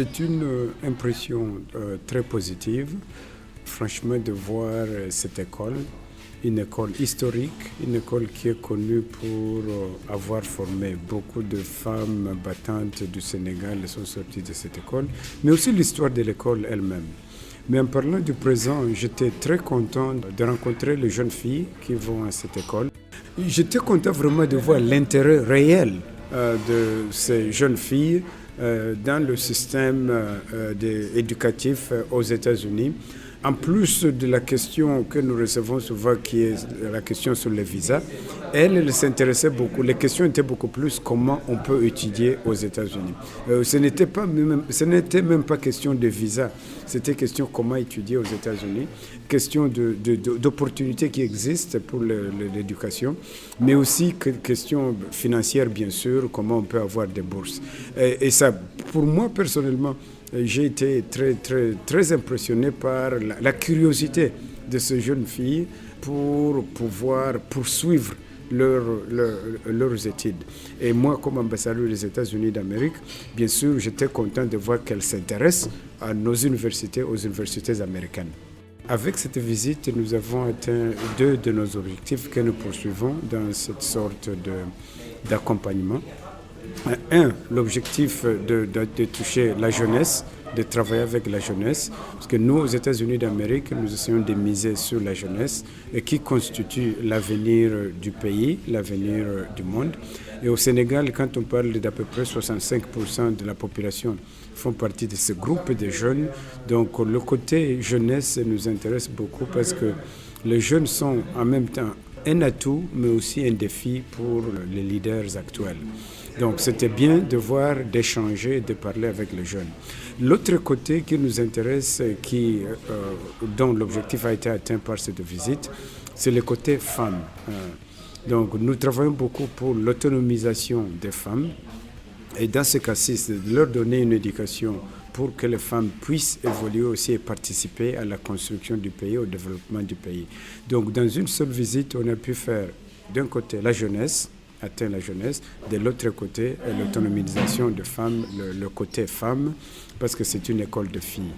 C'est une impression très positive, franchement, de voir cette école, une école historique, une école qui est connue pour avoir formé beaucoup de femmes battantes du Sénégal qui sont sorties de cette école, mais aussi l'histoire de l'école elle-même. Mais en parlant du présent, j'étais très content de rencontrer les jeunes filles qui vont à cette école. J'étais content vraiment de voir l'intérêt réel de ces jeunes filles dans le système éducatif aux États-Unis. En plus de la question que nous recevons souvent, qui est la question sur les visas, elle s'intéressait beaucoup. Les questions étaient beaucoup plus comment on peut étudier aux États-Unis. Ce n'était même pas question de visa, c'était question comment étudier aux États-Unis, question d'opportunités qui existent pour l'éducation, mais aussi question financière, bien sûr, comment on peut avoir des bourses. Et ça, pour moi personnellement, j'ai été très impressionné par la curiosité de ces jeunes filles pour pouvoir poursuivre leurs études. Et moi, comme ambassadeur des États-Unis d'Amérique, bien sûr, j'étais content de voir qu'elles s'intéressent à nos universités, aux universités américaines. Avec cette visite, nous avons atteint 2 de nos objectifs que nous poursuivons dans cette sorte d'accompagnement. L'objectif de toucher la jeunesse, de travailler avec la jeunesse, parce que nous, aux États-Unis d'Amérique, nous essayons de miser sur la jeunesse et qui constitue l'avenir du pays, l'avenir du monde. Et au Sénégal, quand on parle d'à peu près 65% de la population font partie de ce groupe de jeunes, donc le côté jeunesse nous intéresse beaucoup parce que les jeunes sont en même temps un atout, mais aussi un défi pour les leaders actuels. Donc c'était bien de voir, d'échanger, de parler avec les jeunes. L'autre côté qui nous intéresse, dont l'objectif a été atteint par cette visite, c'est le côté femmes. Donc nous travaillons beaucoup pour l'autonomisation des femmes. Et dans ce cas-ci, c'est de leur donner une éducation pour que les femmes puissent évoluer aussi et participer à la construction du pays, au développement du pays. Donc dans une seule visite, on a pu faire d'un côté la jeunesse, atteindre la jeunesse, de l'autre côté l'autonomisation des femmes, le côté femmes, parce que c'est une école de filles.